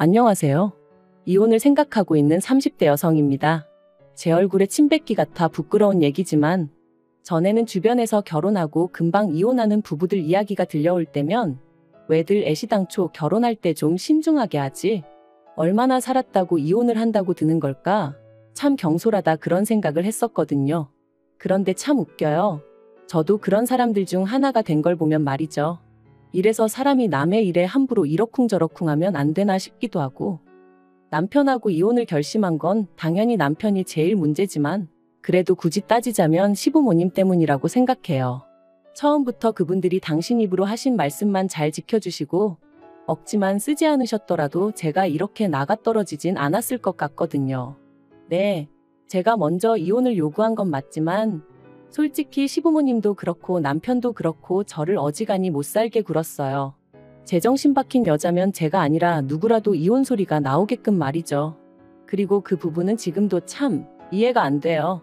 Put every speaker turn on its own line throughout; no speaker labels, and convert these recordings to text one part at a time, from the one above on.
안녕하세요. 이혼을 생각하고 있는 30대 여성입니다. 제 얼굴에 침 뱉기 같아 부끄러운 얘기지만 전에는 주변에서 결혼하고 금방 이혼하는 부부들 이야기가 들려올 때면 왜들 애시당초 결혼할 때 좀 신중하게 하지? 얼마나 살았다고 이혼을 한다고 드는 걸까? 참 경솔하다 그런 생각을 했었거든요. 그런데 참 웃겨요. 저도 그런 사람들 중 하나가 된 걸 보면 말이죠. 이래서 사람이 남의 일에 함부로 이러쿵저러쿵 하면 안 되나 싶기도 하고, 남편하고 이혼을 결심한 건 당연히 남편이 제일 문제지만 그래도 굳이 따지자면 시부모님 때문이라고 생각해요. 처음부터 그분들이 당신 입으로 하신 말씀만 잘 지켜주시고 억지만 쓰지 않으셨더라도 제가 이렇게 나가떨어지진 않았을 것 같거든요. 네, 제가 먼저 이혼을 요구한 건 맞지만 솔직히 시부모님도 그렇고 남편도 그렇고 저를 어지간히 못살게 굴었어요. 제정신 박힌 여자면 제가 아니라 누구라도 이혼 소리가 나오게끔 말이죠. 그리고 그 부분은 지금도 참 이해가 안 돼요.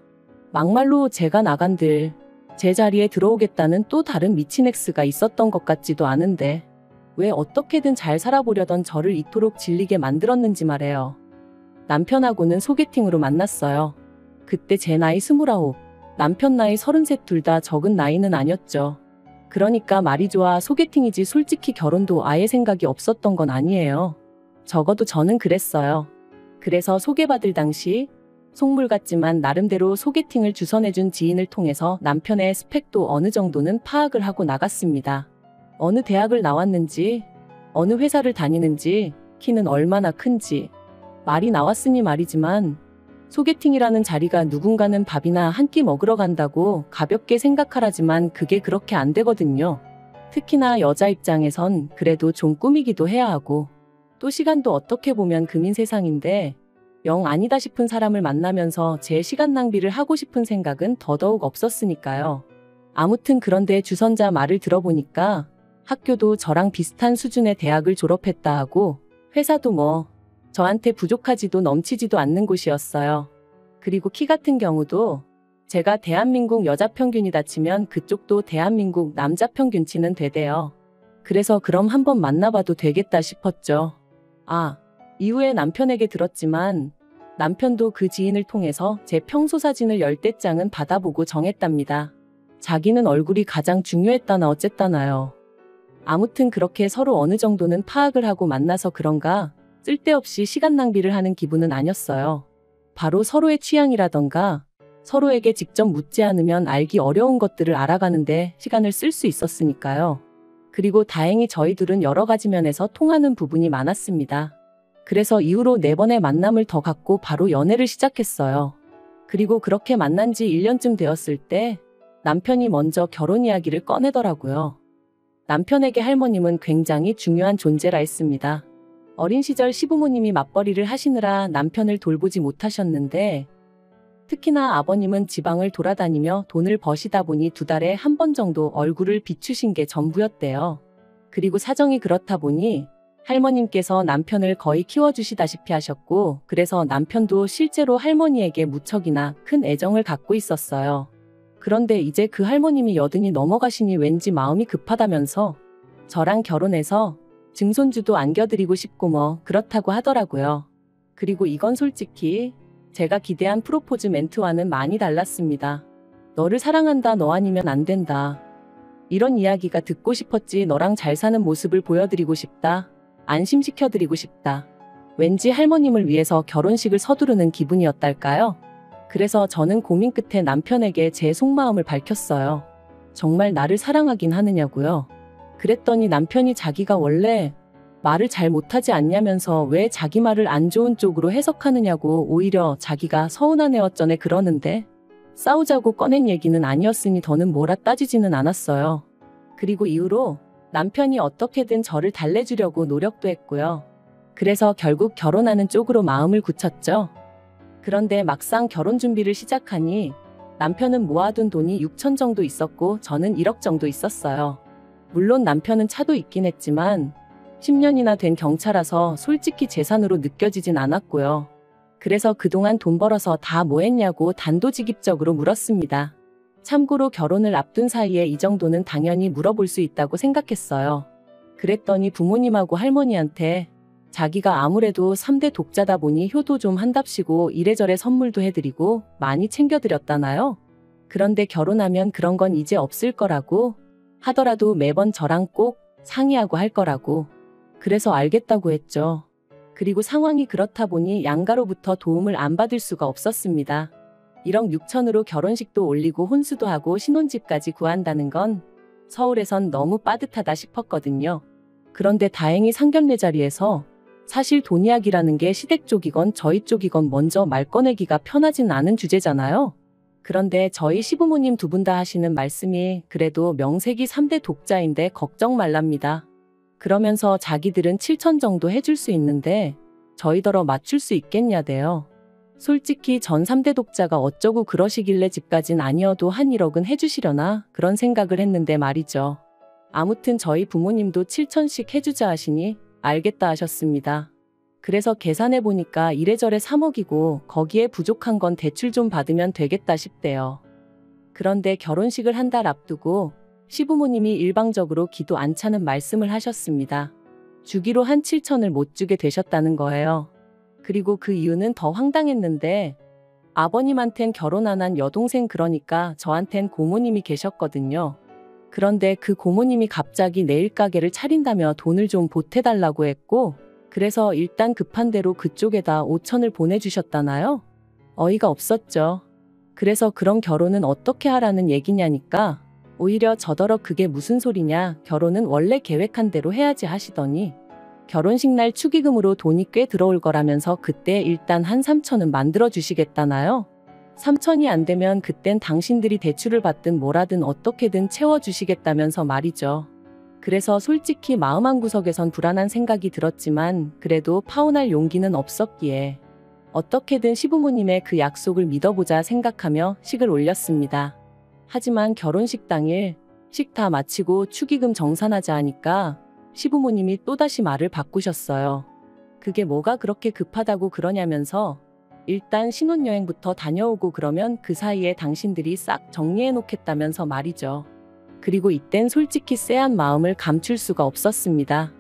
막말로 제가 나간들 제 자리에 들어오겠다는 또 다른 미친 X가 있었던 것 같지도 않은데 왜 어떻게든 잘 살아보려던 저를 이토록 질리게 만들었는지 말해요. 남편하고는 소개팅으로 만났어요. 그때 제 나이 29, 남편 나이 33 둘 다 적은 나이는 아니었죠. 그러니까 말이 좋아 소개팅이지 솔직히 결혼도 아예 생각이 없었던 건 아니에요. 적어도 저는 그랬어요. 그래서 소개받을 당시 속물 같지만 나름대로 소개팅을 주선해준 지인을 통해서 남편의 스펙도 어느 정도는 파악을 하고 나갔습니다. 어느 대학을 나왔는지, 어느 회사를 다니는지, 키는 얼마나 큰지. 말이 나왔으니 말이지만 소개팅이라는 자리가 누군가는 밥이나 한 끼 먹으러 간다고 가볍게 생각하라지만 그게 그렇게 안 되거든요. 특히나 여자 입장에선 그래도 좀 꾸미기도 해야 하고 또 시간도 어떻게 보면 금인 세상인데 영 아니다 싶은 사람을 만나면서 제 시간 낭비를 하고 싶은 생각은 더더욱 없었으니까요. 아무튼 그런데 주선자 말을 들어보니까 학교도 저랑 비슷한 수준의 대학을 졸업했다 하고 회사도 뭐 저한테 부족하지도 넘치지도 않는 곳이었어요. 그리고 키 같은 경우도 제가 대한민국 여자 평균이다 치면 그쪽도 대한민국 남자 평균치는 되대요. 그래서 그럼 한번 만나봐도 되겠다 싶었죠. 이후에 남편에게 들었지만 남편도 그 지인을 통해서 제 평소 사진을 10대 장은 받아보고 정했답니다. 자기는 얼굴이 가장 중요했다나 어쨌다나요. 아무튼 그렇게 서로 어느 정도는 파악을 하고 만나서 그런가 쓸데없이 시간 낭비를 하는 기분은 아니었어요. 바로 서로의 취향이라던가 서로에게 직접 묻지 않으면 알기 어려운 것들을 알아가는데 시간을 쓸 수 있었으니까요. 그리고 다행히 저희들은 여러 가지 면에서 통하는 부분이 많았습니다. 그래서 이후로 4번의 만남을 더 갖고 바로 연애를 시작했어요. 그리고 그렇게 만난 지 1년쯤 되었을 때 남편이 먼저 결혼 이야기를 꺼내더라고요. 남편에게 할머님은 굉장히 중요한 존재라 했습니다. 어린 시절 시부모님이 맞벌이를 하시느라 남편을 돌보지 못하셨는데 특히나 아버님은 지방을 돌아다니며 돈을 버시다 보니 2달에 한 번 정도 얼굴을 비추신 게 전부였대요. 그리고 사정이 그렇다 보니 할머님께서 남편을 거의 키워주시다시피 하셨고 그래서 남편도 실제로 할머니에게 무척이나 큰 애정을 갖고 있었어요. 그런데 이제 그 할머님이 80이 넘어가시니 왠지 마음이 급하다면서 저랑 결혼해서 증손주도 안겨드리고 싶고 뭐 그렇다고 하더라고요. 그리고 이건 솔직히 제가 기대한 프로포즈 멘트와는 많이 달랐습니다. 너를 사랑한다, 너 아니면 안 된다. 이런 이야기가 듣고 싶었지. 너랑 잘 사는 모습을 보여드리고 싶다. 안심시켜드리고 싶다. 왠지 할머님을 위해서 결혼식을 서두르는 기분이었달까요? 그래서 저는 고민 끝에 남편에게 제 속마음을 밝혔어요. 정말 나를 사랑하긴 하느냐고요. 그랬더니 남편이 자기가 원래 말을 잘 못하지 않냐면서 왜 자기 말을 안 좋은 쪽으로 해석하느냐고 오히려 자기가 서운한 애 어쩌네 그러는데 싸우자고 꺼낸 얘기는 아니었으니 더는 뭐라 따지지는 않았어요. 그리고 이후로 남편이 어떻게든 저를 달래주려고 노력도 했고요. 그래서 결국 결혼하는 쪽으로 마음을 굳혔죠. 그런데 막상 결혼 준비를 시작하니 남편은 모아둔 돈이 6천 정도 있었고 저는 1억 정도 있었어요. 물론 남편은 차도 있긴 했지만 10년이나 된 경차라서 솔직히 재산으로 느껴지진 않았고요. 그래서 그동안 돈 벌어서 다 뭐 했냐고 단도직입적으로 물었습니다. 참고로 결혼을 앞둔 사이에 이 정도는 당연히 물어볼 수 있다고 생각했어요. 그랬더니 부모님하고 할머니한테 자기가 아무래도 3대 독자다 보니 효도 좀 한답시고 이래저래 선물도 해드리고 많이 챙겨드렸다나요? 그런데 결혼하면 그런 건 이제 없을 거라고 하더라도 매번 저랑 꼭 상의하고 할 거라고. 그래서 알겠다고 했죠. 그리고 상황이 그렇다 보니 양가로부터 도움을 안 받을 수가 없었습니다. 1억 6천으로 결혼식도 올리고 혼수도 하고 신혼집까지 구한다는 건 서울에선 너무 빠듯하다 싶었거든요. 그런데 다행히 상견례 자리에서 사실 돈 이야기라는 게 시댁 쪽이건 저희 쪽이건 먼저 말 꺼내기가 편하진 않은 주제잖아요. 그런데 저희 시부모님 두 분 다 하시는 말씀이 그래도 명색이 3대 독자인데 걱정 말랍니다. 그러면서 자기들은 7천 정도 해줄 수 있는데 저희더러 맞출 수 있겠냐대요. 솔직히 전 3대 독자가 어쩌고 그러시길래 집까진 아니어도 한 1억은 해주시려나 그런 생각을 했는데 말이죠. 아무튼 저희 부모님도 7천씩 해주자 하시니 알겠다 하셨습니다. 그래서 계산해보니까 이래저래 3억이고 거기에 부족한 건 대출 좀 받으면 되겠다 싶대요. 그런데 결혼식을 한 달 앞두고 시부모님이 일방적으로 기도 안 차는 말씀을 하셨습니다. 주기로 한 7천을 못 주게 되셨다는 거예요. 그리고 그 이유는 더 황당했는데 아버님한텐 결혼 안 한 여동생 그러니까 저한텐 고모님이 계셨거든요. 그런데 그 고모님이 갑자기 내일 가게를 차린다며 돈을 좀 보태달라고 했고 그래서 일단 급한 대로 그쪽에다 5천을 보내주셨다나요? 어이가 없었죠. 그래서 그런 결혼은 어떻게 하라는 얘기냐니까 오히려 저더러 그게 무슨 소리냐 결혼은 원래 계획한 대로 해야지 하시더니 결혼식 날 축의금으로 돈이 꽤 들어올 거라면서 그때 일단 한 3천은 만들어 주시겠다나요? 3천이 안 되면 그땐 당신들이 대출을 받든 뭐라든 어떻게든 채워주시겠다면서 말이죠. 그래서 솔직히 마음 한구석에선 불안한 생각이 들었지만 그래도 파혼할 용기는 없었기에 어떻게든 시부모님의 그 약속을 믿어보자 생각하며 식을 올렸습니다. 하지만 결혼식 당일 식 다 마치고 축의금 정산하자 하니까 시부모님이 또다시 말을 바꾸셨어요. 그게 뭐가 그렇게 급하다고 그러냐면서 일단 신혼여행부터 다녀오고 그러면 그 사이에 당신들이 싹 정리해 놓겠다면서 말이죠. 그리고 이땐 솔직히 쎄한 마음을 감출 수가 없었습니다.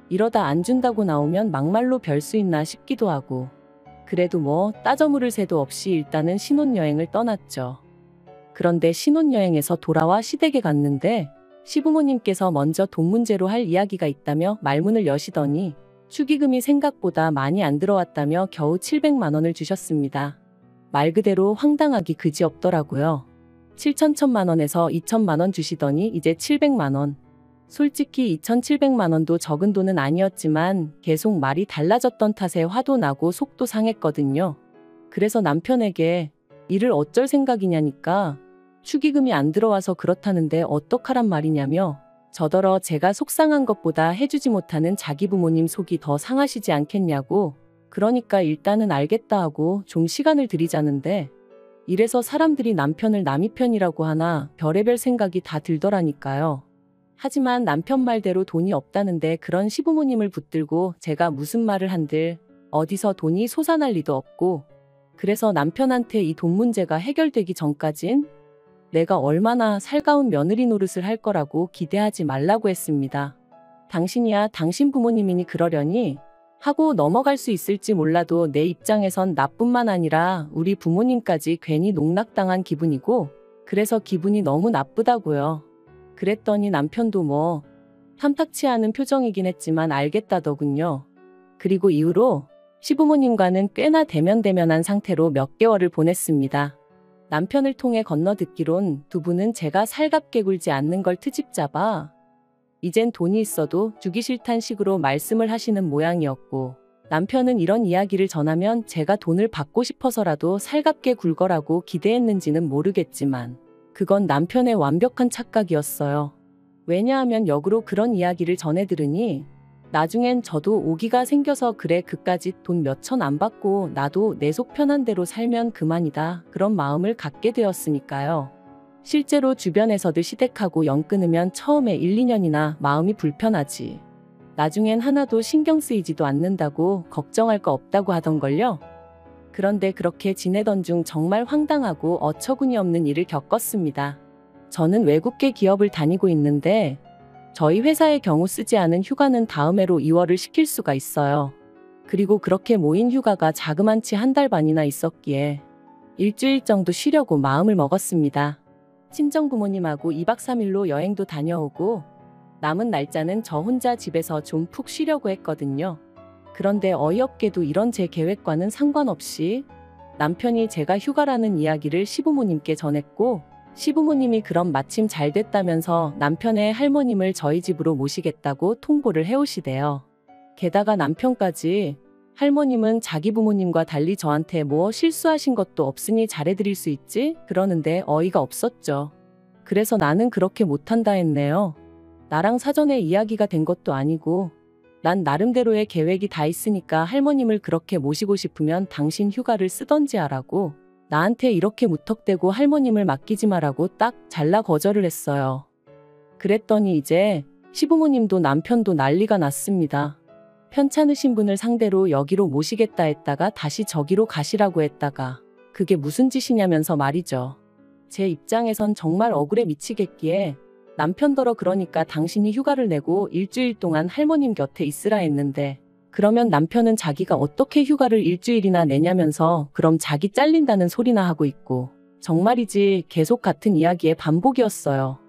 이러다 안 준다고 나오면 막말로 별 수 있나 싶기도 하고 그래도 뭐 따져 물을 새도 없이 일단은 신혼여행을 떠났죠. 그런데 신혼여행에서 돌아와 시댁에 갔는데 시부모님께서 먼저 돈 문제로 할 이야기가 있다며 말문을 여시더니 축의금이 생각보다 많이 안 들어왔다며 겨우 700만 원을 주셨습니다. 말 그대로 황당하기 그지없더라고요. 7천천만 원에서 2천만 원 주시더니 이제 700만 원. 솔직히 2,700만 원도 적은 돈은 아니었지만 계속 말이 달라졌던 탓에 화도 나고 속도 상했거든요. 그래서 남편에게 일을 어쩔 생각이냐니까 축의금이 안 들어와서 그렇다는데 어떡하란 말이냐며 저더러 제가 속상한 것보다 해주지 못하는 자기 부모님 속이 더 상하시지 않겠냐고 그러니까 일단은 알겠다 하고 좀 시간을 들이자는데 이래서 사람들이 남편을 남이 편이라고 하나 별의별 생각이 다 들더라니까요. 하지만 남편 말대로 돈이 없다는데 그런 시부모님을 붙들고 제가 무슨 말을 한들 어디서 돈이 솟아날 리도 없고 그래서 남편한테 이 돈 문제가 해결되기 전까진 내가 얼마나 살가운 며느리 노릇을 할 거라고 기대하지 말라고 했습니다. 당신이야 당신 부모님이니 그러려니 하고 넘어갈 수 있을지 몰라도 내 입장에선 나뿐만 아니라 우리 부모님까지 괜히 농락당한 기분이고 그래서 기분이 너무 나쁘다고요. 그랬더니 남편도 뭐 탐탁치 않은 표정이긴 했지만 알겠다더군요. 그리고 이후로 시부모님과는 꽤나 대면대면한 상태로 몇 개월을 보냈습니다. 남편을 통해 건너듣기론 두 분은 제가 살갑게 굴지 않는 걸 트집 잡아 이젠 돈이 있어도 주기 싫단 식으로 말씀을 하시는 모양이었고 남편은 이런 이야기를 전하면 제가 돈을 받고 싶어서라도 살갑게 굴거라고 기대했는지는 모르겠지만 그건 남편의 완벽한 착각이었어요. 왜냐하면 역으로 그런 이야기를 전해 들으니 나중엔 저도 오기가 생겨서 그래 그까짓 돈 몇천 안 받고 나도 내 속 편한 대로 살면 그만이다 그런 마음을 갖게 되었으니까요. 실제로 주변에서들 시댁하고 연 끊으면 처음에 1, 2년이나 마음이 불편하지 나중엔 하나도 신경 쓰이지도 않는다고 걱정할 거 없다고 하던걸요. 그런데 그렇게 지내던 중 정말 황당하고 어처구니 없는 일을 겪었습니다. 저는 외국계 기업을 다니고 있는데 저희 회사의 경우 쓰지 않은 휴가는 다음 해로 2월을 시킬 수가 있어요. 그리고 그렇게 모인 휴가가 자그만치 한 달 반이나 있었기에 일주일 정도 쉬려고 마음을 먹었습니다. 친정부모님하고 2박 3일로 여행도 다녀오고 남은 날짜는 저 혼자 집에서 좀 푹 쉬려고 했거든요. 그런데 어이없게도 이런 제 계획과는 상관없이 남편이 제가 휴가라는 이야기를 시부모님께 전했고, 시부모님이 그럼 마침 잘 됐다면서 남편의 할머님을 저희 집으로 모시겠다고 통보를 해오시대요. 게다가 남편까지 할머님은 자기 부모님과 달리 저한테 뭐 실수하신 것도 없으니 잘해드릴 수 있지? 그러는데 어이가 없었죠. 그래서 나는 그렇게 못한다 했네요. 나랑 사전에 이야기가 된 것도 아니고 난 나름대로의 계획이 다 있으니까 할머님을 그렇게 모시고 싶으면 당신 휴가를 쓰던지 하라고, 나한테 이렇게 무턱대고 할머님을 맡기지 마라고 딱 잘라 거절을 했어요. 그랬더니 이제 시부모님도 남편도 난리가 났습니다. 편찮으신 분을 상대로 여기로 모시겠다 했다가 다시 저기로 가시라고 했다가 그게 무슨 짓이냐면서 말이죠. 제 입장에선 정말 억울해 미치겠기에 남편더러 그러니까 당신이 휴가를 내고 일주일 동안 할머님 곁에 있으라 했는데, 그러면 남편은 자기가 어떻게 휴가를 일주일이나 내냐면서 그럼 자기 잘린다는 소리나 하고 있고, 정말이지 계속 같은 이야기의 반복이었어요.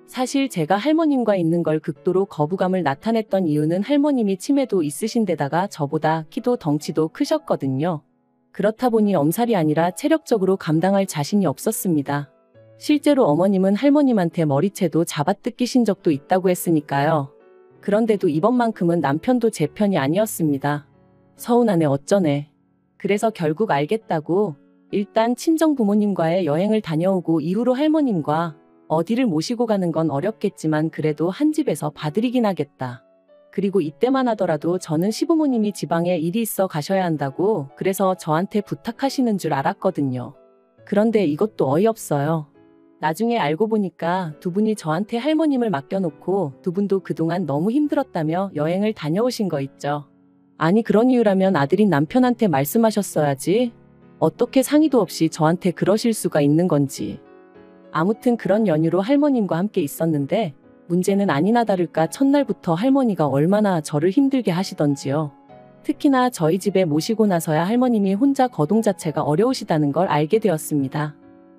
사실 제가 할머님과 있는 걸 극도로 거부감을 나타냈던 이유는 할머님이 치매도 있으신 데다가 저보다 키도 덩치도 크셨거든요. 그렇다 보니 엄살이 아니라 체력적으로 감당할 자신이 없었습니다. 실제로 어머님은 할머님한테 머리채도 잡아뜯기신 적도 있다고 했으니까요. 그런데도 이번만큼은 남편도 제 편이 아니었습니다. 서운하네 어쩌네. 그래서 결국 알겠다고 일단 친정 부모님과의 여행을 다녀오고 이후로 할머님과 어디를 모시고 가는 건 어렵겠지만 그래도 한 집에서 봐드리긴 하겠다. 그리고 이때만 하더라도 저는 시부모님이 지방에 일이 있어 가셔야 한다고 그래서 저한테 부탁하시는 줄 알았거든요. 그런데 이것도 어이없어요. 나중에 알고 보니까 두 분이 저한테 할머님을 맡겨놓고 두 분도 그동안 너무 힘들었다며 여행을 다녀오신 거 있죠. 아니 그런 이유라면 아들인 남편한테 말씀하셨어야지. 어떻게 상의도 없이 저한테 그러실 수가 있는 건지. 아무튼 그런 연유로 할머님과 함께 있었는데 문제는 아니나 다를까 첫날부터 할머니가 얼마나 저를 힘들게 하시던지요. 특히나 저희 집에 모시고 나서야 할머님이 혼자 거동 자체가 어려우시다는 걸 알게 되었습니다.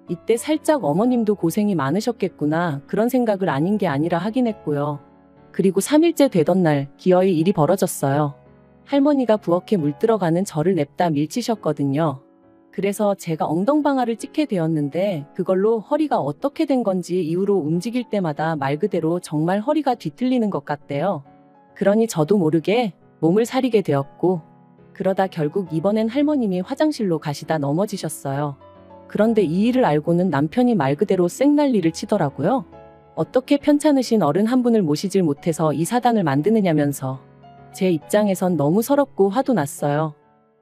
이때 살짝 어머님도 고생이 많으셨겠구나 그런 생각을 아닌 게 아니라 하긴 했고요. 그리고 3일째 되던 날 기어이 일이 벌어졌어요. 할머니가 부엌에 물들어가는 저를 냅다 밀치셨거든요. 그래서 제가 엉덩방아를 찍게 되었는데 그걸로 허리가 어떻게 된 건지 이후로 움직일 때마다 말 그대로 정말 허리가 뒤틀리는 것 같대요. 그러니 저도 모르게 몸을 사리게 되었고, 그러다 결국 이번엔 할머님이 화장실로 가시다 넘어지셨어요. 그런데 이 일을 알고는 남편이 말 그대로 쌩난리를 치더라고요. 어떻게 편찮으신 어른 한 분을 모시질 못해서 이 사단을 만드느냐면서. 제 입장에선 너무 서럽고 화도 났어요.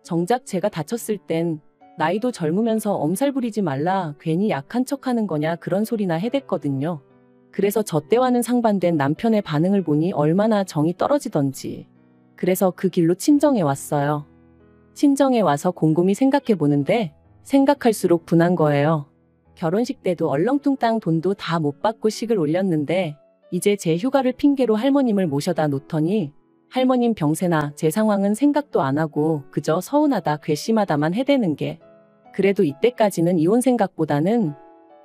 정작 제가 다쳤을 땐 나이도 젊으면서 엄살 부리지 말라 괜히 약한 척하는 거냐 그런 소리나 해댔거든요. 그래서 저 때와는 상반된 남편의 반응을 보니 얼마나 정이 떨어지던지. 그래서 그 길로 친정에 왔어요. 친정에 와서 곰곰이 생각해보는데 생각할수록 분한 거예요. 결혼식 때도 얼렁뚱땅 돈도 다 못 받고 식을 올렸는데 이제 제 휴가를 핑계로 할머님을 모셔다 놓더니 할머님 병세나 제 상황은 생각도 안 하고 그저 서운하다 괘씸하다만 해대는 게, 그래도 이때까지는 이혼 생각보다는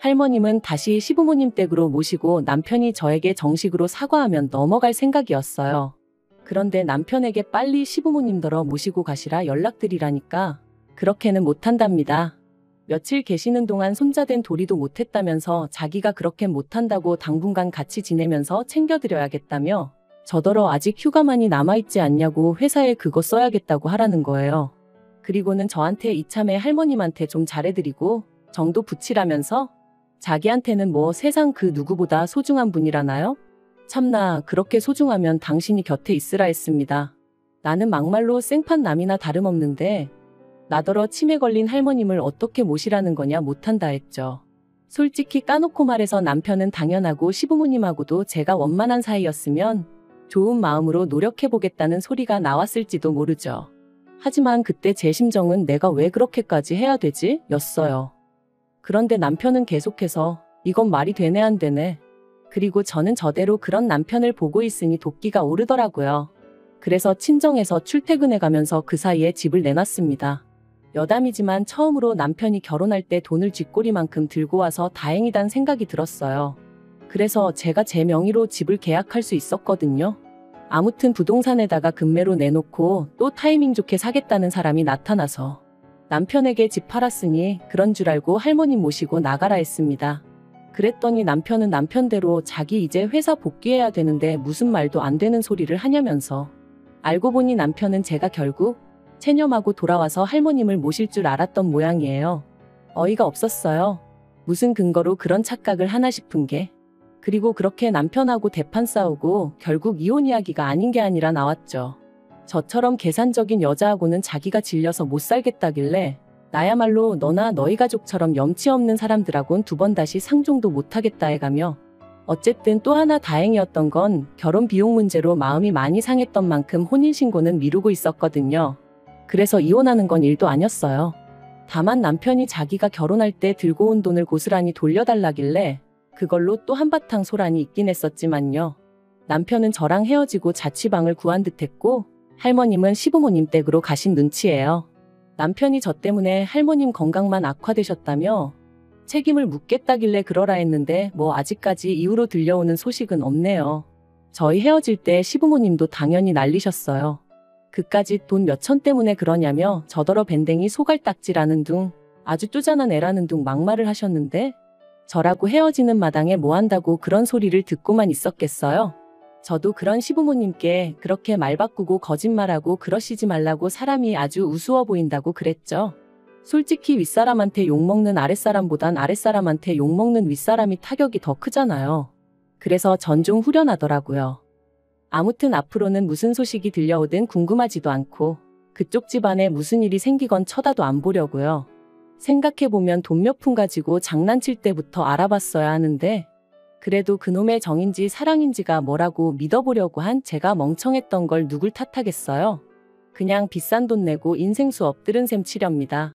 할머님은 다시 시부모님 댁으로 모시고 남편이 저에게 정식으로 사과하면 넘어갈 생각이었어요. 그런데 남편에게 빨리 시부모님더러 모시고 가시라 연락드리라니까 그렇게는 못한답니다. 며칠 계시는 동안 손자된 도리도 못했다면서 자기가 그렇게 못한다고 당분간 같이 지내면서 챙겨드려야겠다며 저더러 아직 휴가만이 남아있지 않냐고 회사에 그거 써야겠다고 하라는 거예요. 그리고는 저한테 이참에 할머님한테 좀 잘해드리고 정도 붙이라면서 자기한테는 뭐 세상 그 누구보다 소중한 분이라나요? 참나 그렇게 소중하면 당신이 곁에 있으라 했습니다. 나는 막말로 생판 남이나 다름없는데 나더러 치매 걸린 할머님을 어떻게 모시라는 거냐 못한다 했죠. 솔직히 까놓고 말해서 남편은 당연하고 시부모님하고도 제가 원만한 사이였으면 좋은 마음으로 노력해보겠다는 소리가 나왔을지도 모르죠. 하지만 그때 제 심정은 내가 왜 그렇게까지 해야 되지? 였어요. 그런데 남편은 계속해서 이건 말이 되네 안 되네. 그리고 저는 저대로 그런 남편을 보고 있으니 도끼가 오르더라고요. 그래서 친정에서 출퇴근해 가면서 그 사이에 집을 내놨습니다. 여담이지만 처음으로 남편이 결혼할 때 돈을 쥐꼬리만큼 들고 와서 다행이란 생각이 들었어요. 그래서 제가 제 명의로 집을 계약할 수 있었거든요. 아무튼 부동산에다가 금매로 내놓고 또 타이밍 좋게 사겠다는 사람이 나타나서 남편에게 집 팔았으니 그런 줄 알고 할머님 모시고 나가라 했습니다. 그랬더니 남편은 남편대로 자기 이제 회사 복귀해야 되는데 무슨 말도 안 되는 소리를 하냐면서. 알고 보니 남편은 제가 결국 체념하고 돌아와서 할머님을 모실 줄 알았던 모양이에요. 어이가 없었어요. 무슨 근거로 그런 착각을 하나 싶은 게. 그리고 그렇게 남편하고 대판 싸우고 결국 이혼 이야기가 아닌 게 아니라 나왔죠. 저처럼 계산적인 여자하고는 자기가 질려서 못 살겠다길래 나야말로 너나 너희 가족처럼 염치 없는 사람들하곤 두 번 다시 상종도 못하겠다 해가며. 어쨌든 또 하나 다행이었던 건 결혼 비용 문제로 마음이 많이 상했던 만큼 혼인신고는 미루고 있었거든요. 그래서 이혼하는 건 일도 아니었어요. 다만 남편이 자기가 결혼할 때 들고 온 돈을 고스란히 돌려달라길래 그걸로 또 한바탕 소란이 있긴 했었지만요. 남편은 저랑 헤어지고 자취방을 구한 듯했고 할머님은 시부모님 댁으로 가신 눈치예요. 남편이 저 때문에 할머님 건강만 악화되셨다며 책임을 묻겠다길래 그러라 했는데 뭐 아직까지 이후로 들려오는 소식은 없네요. 저희 헤어질 때 시부모님도 당연히 난리셨어요. 그까지 돈 몇천 때문에 그러냐며 저더러 밴댕이 소갈딱지라는 둥 아주 쪼잔한 애라는 둥 막말을 하셨는데 저라고 헤어지는 마당에 뭐 한다고 그런 소리를 듣고만 있었겠어요. 저도 그런 시부모님께 그렇게 말 바꾸고 거짓말하고 그러시지 말라고 사람이 아주 우스워 보인다고 그랬죠. 솔직히 윗사람한테 욕먹는 아랫사람보단 아랫사람한테 욕먹는 윗사람이 타격이 더 크잖아요. 그래서 전 좀 후련하더라고요. 아무튼 앞으로는 무슨 소식이 들려오든 궁금하지도 않고 그쪽 집안에 무슨 일이 생기건 쳐다도 안 보려고요. 생각해보면 돈 몇 푼 가지고 장난칠 때부터 알아봤어야 하는데 그래도 그놈의 정인지 사랑인지가 뭐라고 믿어보려고 한 제가 멍청했던 걸 누굴 탓하겠어요. 그냥 비싼 돈 내고 인생 수업 들은 셈 치렵니다.